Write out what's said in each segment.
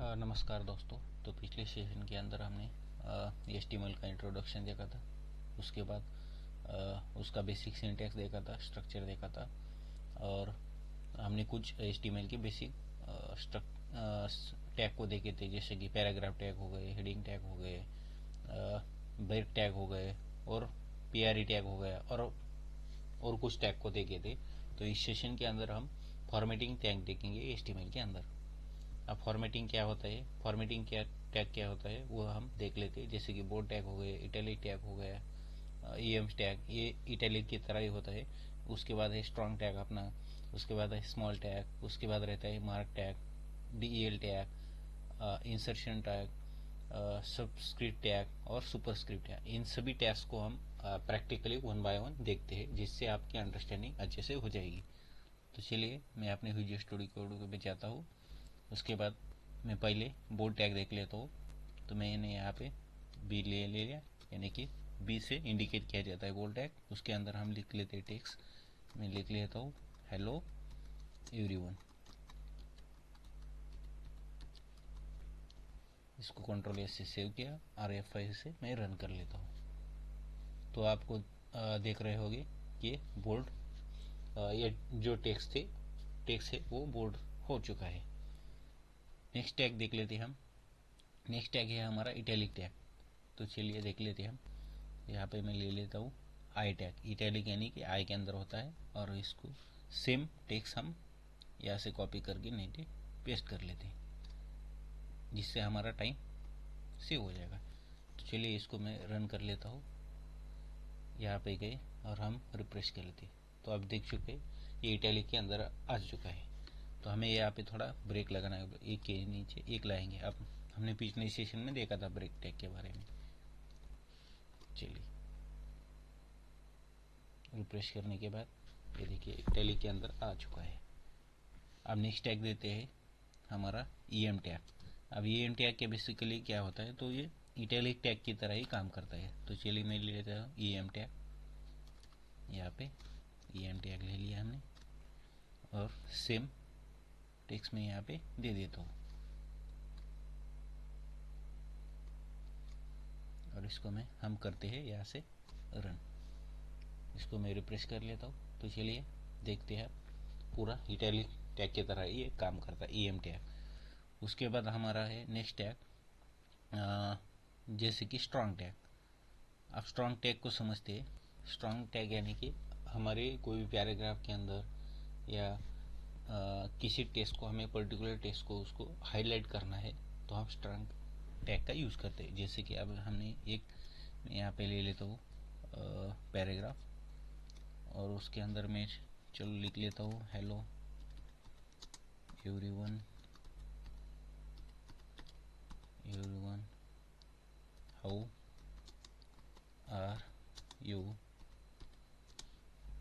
नमस्कार दोस्तों। तो पिछले सेशन के अंदर हमने HTML का इंट्रोडक्शन देखा था। उसके बाद उसका बेसिक सिंटैक्स देखा था, स्ट्रक्चर देखा था, और हमने कुछ HTML के बेसिक टैग को देखे थे, जैसे कि पैराग्राफ टैग हो गए, हेडिंग टैग हो गए, ब्रेक टैग हो गए, और PRE टैग हो गया, और कुछ टैग को देखे थे। तो इस सेशन के अंदर हम फॉर्मेटिंग टैग देखेंगे HTML के अंदर। अब फॉर्मेटिंग क्या होता है, फॉर्मेटिंग क्या टैग क्या होता है वो हम देख लेते हैं। जैसे कि बोल्ड टैग हो गए, इटैलिक टैग हो गया, EM टैग, ये इटैलिक की तरह ही होता है। उसके बाद है स्ट्रॉन्ग टैग अपना, उसके बाद है स्मॉल टैग, उसके बाद रहता है mark tag, DEL tag, insertion tag, subscript tag और सुपरस्क्रिप्ट टैग। इन सभी टैग्स को हम प्रैक्टिकली वन बाय वन देखते हैं, जिससे आपकी अंडरस्टैंडिंग अच्छे से हो जाएगी। तो चलिए मैं अपने विजुअल स्टूडियो कोड में जाता हूँ। उसके बाद मैं पहले बोल्ड टैग देख लेता हूँ। तो मैंने यहाँ पे बी ले लिया, यानी कि बी से इंडिकेट किया जाता है बोल्ड टैग। उसके अंदर हम लिख लेते हैं टेक्स्ट। मैं लिख लेता हूँ हेलो एवरीवन। इसको कंट्रोल एस से सेव किया, RF5 से मैं रन कर लेता हूँ। तो आपको देख रहे होंगे कि बोल्ड ये जो टेक्स्ट है वो बोल्ड हो चुका है। नेक्स्ट टैग देख लेते हैं हम। नेक्स्ट टैग है हमारा इटैलिक टैग। तो चलिए देख लेते हैं हम। यहाँ पे मैं ले लेता हूँ आई टैग। इटैलिक यानी कि आई के अंदर होता है, और इसको सेम टेक्स्ट हम यहाँ से कॉपी करके नीचे पेस्ट कर लेते हैं, जिससे हमारा टाइम सेव हो जाएगा। तो चलिए इसको मैं रन कर लेता हूँ। यहाँ पे गए और हम रिफ्रेश कर लेते हैं। तो आप देख चुके ये इटैलिक के अंदर आ चुका है। तो हमें यहाँ पे थोड़ा ब्रेक लगाना है, एक के नीचे एक लाएंगे। अब हमने पिछले सेशन में देखा था ब्रेक टैग के बारे में। चलिए रिफ्रेश करने के बाद ये देखिए इटैलिक के अंदर आ चुका है। अब नेक्स्ट टैग देते हैं हमारा EM टैग। अब EM टैग के बेसिकली क्या होता है, तो ये इटैलिक टैग की तरह ही काम करता है। तो चलिए मैं ले लेता हूँ EM टैग। यहाँ पे EM टैग ले लिया हमने, और सेम टेक्स्ट में यहाँ पे दे देता हूँ, और इसको हम करते हैं यहाँ से रन। इसको मैं रिफ्रेश कर लेता हूँ। तो चलिए देखते हैं, पूरा इटैलिक टैग की तरह ये काम करता है EM टैग। उसके बाद हमारा है नेक्स्ट टैग, जैसे कि स्ट्रॉन्ग टैग। आप स्ट्रॉन्ग टैग को समझते हैं। स्ट्रॉन्ग टैग यानी कि हमारे कोई भी पैराग्राफ के अंदर या किसी टेक्स्ट को, हमें पर्टिकुलर टेक्स्ट को उसको हाईलाइट करना है, तो हम स्ट्रॉन्ग टैग का यूज़ करते हैं। जैसे कि अब हमने एक यहाँ पे ले लेता हूँ पैराग्राफ, और उसके अंदर मैं चलो लिख लेता हूँ hello everyone, how are you.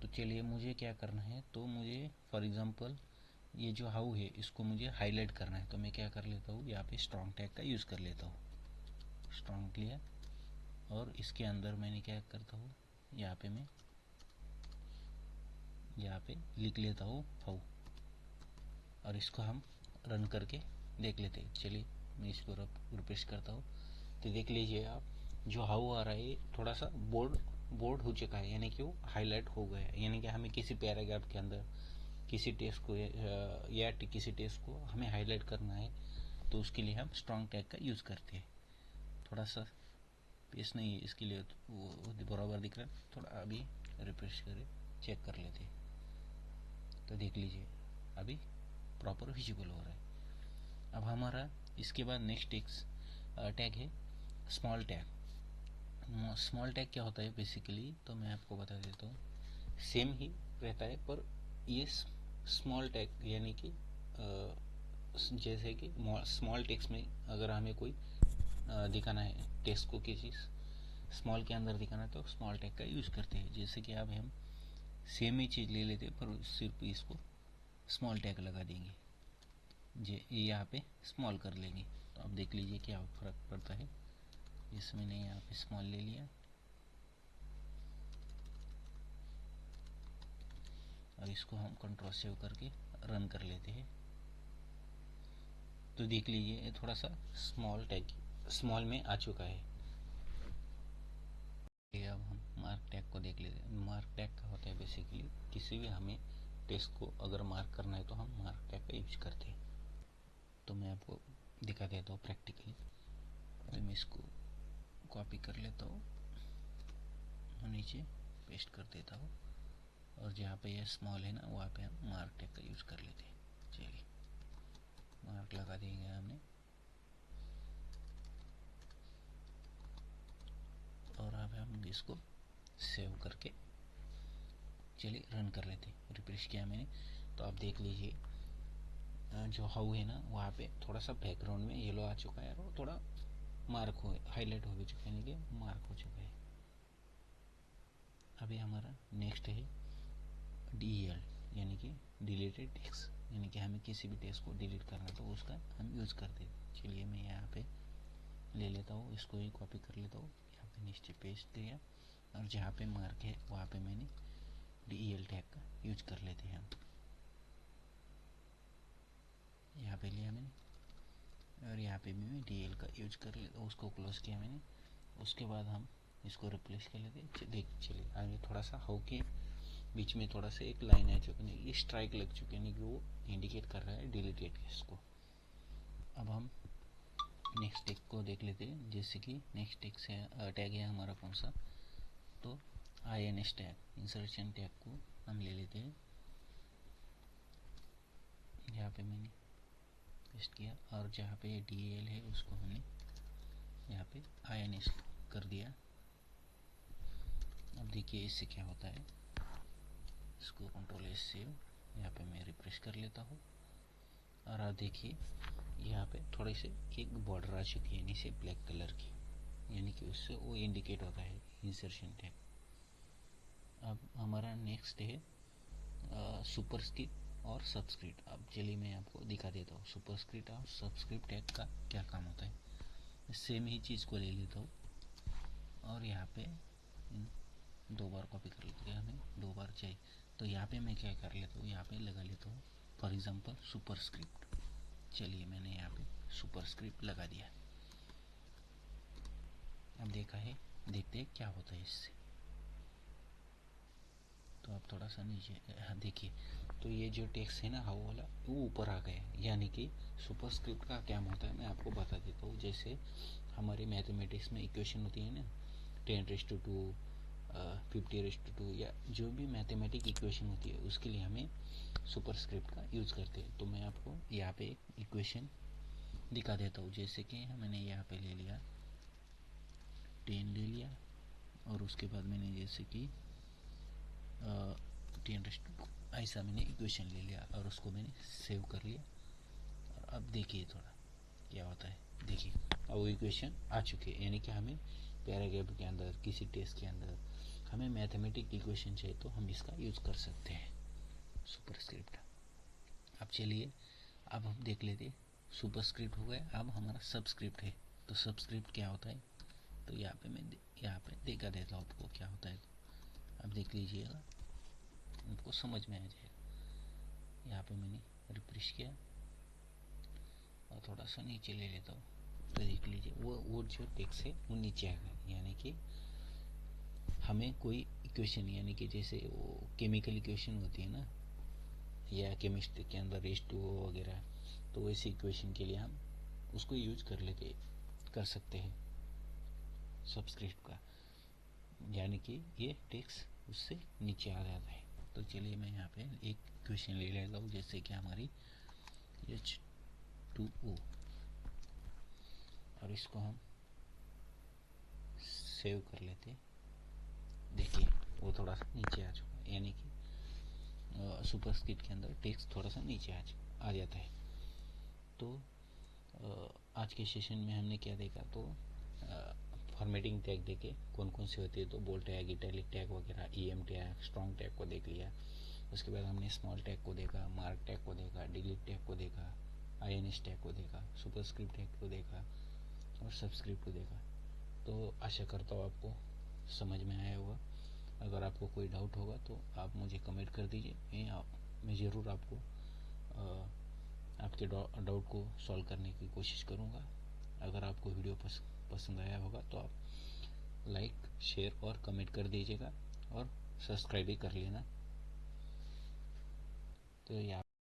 तो चलिए मुझे क्या करना है, तो मुझे फॉर एग्जांपल ये जो हाउ है इसको मुझे हाईलाइट करना है। तो मैं क्या कर लेता हूँ, यहाँ पे स्ट्रॉन्ग टैग का यूज़ कर लेता हूँ। स्ट्रॉन्ग लिया, और इसके अंदर मैंने क्या करता हूँ, यहाँ पे मैं यहाँ पे लिख लेता हूँ हाउ, और इसको हम रन करके देख लेते हैं। चलिए मैं इसको रिफ्रेश करता हूँ। तो देख लीजिए आप, जो हाउ आ रहा है थोड़ा सा बोल्ड हो चुका है, यानी कि वो हाईलाइट हो गया है। यानी कि हमें किसी पैराग्राफ के अंदर किसी टेक्स्ट को या किसी टेक्स्ट को हमें हाईलाइट करना है, तो उसके लिए हम स्ट्रॉन्ग टैग का यूज़ करते हैं। थोड़ा सा पेस नहीं है इसके लिए, तो वो बराबर दिख रहा है। थोड़ा अभी रिफ्रेश करें, चेक कर लेते हैं। तो देख लीजिए अभी प्रॉपर विजिबल हो रहा है। अब हमारा इसके बाद नेक्स्ट टैग है स्मॉल टैग। स्मॉल टैग क्या होता है बेसिकली, तो मैं आपको बता देता हूँ। सेम ही रहता है, पर ये स्मॉल टैग यानी कि जैसे कि स्मॉल टेक्स्ट में अगर हमें कोई दिखाना है, टेक्स्ट को किसी स्मॉल के अंदर दिखाना है, तो स्मॉल टैग का यूज़ करते हैं। जैसे कि अब हम सेम ही चीज़ ले लेते हैं, पर सिर्फ इसको स्मॉल टैग लगा देंगे, ये यहाँ पे स्मॉल कर लेंगे। तो अब देख लीजिए क्या फ़र्क पड़ता है। जैसे मैंने यहाँ पे स्मॉल ले लिया, और इसको हम कंट्रोल सेव करके रन कर लेते हैं। तो देख लीजिए ये थोड़ा सा स्मॉल टैग स्मॉल में आ चुका है। अब हम मार्क टैग को देख लेते हैं। मार्क टैग का होता है बेसिकली किसी भी हमें टेक्स्ट को अगर मार्क करना है तो हम मार्क टैग का यूज करते हैं। तो मैं आपको दिखा देता हूँ प्रैक्टिकली। तो मैं इसको कॉपी कर लेता हूँ और नीचे पेस्ट कर देता हूँ, और जहाँ पे ये स्मॉल है ना वहाँ पे हम मार्क टैग का यूज कर लेते हैं। चलिए मार्क लगा देंगे हमने, और अब हम इसको सेव करके चलिए रन कर लेते हैं। रिफ्रेश किया मैंने तो आप देख लीजिए जो हाउ है ना वहाँ पे थोड़ा सा बैकग्राउंड में येलो आ चुका है और थोड़ा मार्क हो हाईलाइट हो चुका है, यानी कि मार्क हो चुका है। अभी हमारा नेक्स्ट है DEL यानी कि डिलीटेड टेक्स्ट, यानी कि हमें किसी भी टेक्स्ट को डिलीट करना है तो उसका हम यूज़ करते हैं। चलिए मैं यहाँ पे ले लेता हूँ, इसको ही कॉपी कर लेता हूँ, यहाँ पे नीचे पेस्ट किया और जहाँ पे मार्क है वहाँ पे मैंने DEL टैग का यूज कर लेते हैं हम। यहाँ पे लिया मैंने और यहाँ पे भी मैं DEL का यूज कर लेता हूँ, उसको क्लोज किया मैंने। उसके बाद हम इसको रिप्लेस कर लेते। देख चलिए आगे थोड़ा सा हाउ के बीच में थोड़ा सा एक लाइन है चुकी नहीं, स्ट्राइक लग चुकी है, यानी कि वो इंडिकेट कर रहा है डिलीटेड टेक्स्ट को। अब हम नेक्स्ट टैग को देख लेते हैं, जैसे कि नेक्स्ट टैग है हमारा कौन सा, तो INS टैग इंसर्शन टैग को हम ले लेते हैं। यहाँ पे मैंने पेस्ट किया और जहाँ पे DEL है उसको हमने यहाँ पे INS कर दिया। अब देखिए इससे क्या होता है, इसको Ctrl+S सेव, यहाँ पे मैं रिफ्रेश कर लेता हूँ और आप देखिए यहाँ पे थोड़े से एक बॉर्डर आ चुकी है नीचे ब्लैक कलर की, यानी कि उससे वो इंडिकेट होता है इंसर्शन टैग। अब हमारा नेक्स्ट है सुपरस्क्रिप्ट और सबस्क्रिप्ट। अब चलिए मैं आपको दिखा देता हूँ सुपरस्क्रिप्ट और सबस्क्रिप्ट टैग का क्या काम होता है। सेम ही चीज़ को ले लेता हूँ और यहाँ पे दो बार कॉपी कर लेते हैं, हमें दो बार चाहिए तो यहाँ पे मैं क्या कर लेता हूँ, यहाँ पे लगा लेता हूँ फॉर एग्जांपल सुपरस्क्रिप्ट। चलिए मैंने यहाँ पे सुपरस्क्रिप्ट लगा दिया। अब देखा है, देखते हैं क्या होता है इससे। तो आप थोड़ा सा नीचे देखिए, तो ये जो टेक्स्ट है ना हाउ वाला वो ऊपर आ गया, यानी कि सुपरस्क्रिप्ट का क्या होता है मैं आपको बता देता हूँ। जैसे हमारे मैथमेटिक्स में इक्वेशन होती है ना 10⁻², 50⁻², या जो भी मैथमेटिक इक्वेशन होती है उसके लिए हमें सुपरस्क्रिप्ट का यूज़ करते हैं। तो मैं आपको यहाँ पे एक इक्वेशन दिखा देता हूँ। जैसे कि मैंने यहाँ पे ले लिया 10 ले लिया और उसके बाद मैंने जैसे कि 10⁻² ऐसा मैंने इक्वेशन ले लिया और उसको मैंने सेव कर लिया। और अब देखिए थोड़ा क्या होता है, देखिए अब वो इक्वेशन आ चुकी है, यानी कि हमें पैराग्राफ के अंदर किसी टेस्ट के अंदर हमें मैथमेटिक इक्वेशन चाहिए तो हम इसका यूज़ कर सकते हैं सुपरस्क्रिप्ट। अब चलिए अब हम देख लेते, सुपरस्क्रिप्ट हो गया, अब हमारा सबस्क्रिप्ट है। तो सबस्क्रिप्ट क्या होता है, तो यहाँ पे मैं यहाँ पे देखा देता हूँ आपको क्या होता है। तो अब देख लीजिएगा आपको समझ में आ जाएगा। यहाँ पे मैंने रिफ्रेश किया और थोड़ा सा नीचे ले लेता हूँ तो देख लीजिए वो जो टेक्स्ट है वो नीचे आ गया, यानी कि हमें कोई इक्वेशन, यानी कि जैसे वो केमिकल इक्वेशन होती है ना या केमिस्ट्री के अंदर H2O वगैरह, तो वैसी इक्वेशन के लिए हम उसको यूज कर सकते हैं सबस्क्रिप्ट का, यानी कि ये टेक्स्ट उससे नीचे आ जाता है। तो चलिए मैं यहाँ पे एक इक्वेशन ले लेता हूँ, जैसे कि हमारी H2O, और इसको हम सेव कर लेते। देखिए वो थोड़ा सा नीचे आ चुका है, यानी कि सुपरस्क्रिप्ट के अंदर टेक्स्ट थोड़ा सा नीचे आ जाता है। तो आज के सेशन में हमने क्या देखा, तो फॉर्मेटिंग टैग देखे कौन कौन सी होती है, तो बोल्ड टैग, इटैलिक टैग वगैरह, EM टैग, स्ट्रॉन्ग टैग को देख लिया। उसके बाद हमने स्मॉल टैग को देखा, मार्क टैग को देखा, डिलीट टैग को देखा, INS टैग को देखा, सुपरस्क्रिप्ट टैग को देखा और सबस्क्रिप्ट को देखा। तो आशा करता हूँ आपको समझ में आया होगा। अगर आपको कोई डाउट होगा तो आप मुझे कमेंट कर दीजिए, मैं ज़रूर आपको आपके डाउट को सॉल्व करने की कोशिश करूँगा। अगर आपको वीडियो पसंद आया होगा तो आप लाइक, शेयर और कमेंट कर दीजिएगा और सब्सक्राइब भी कर लेना। तो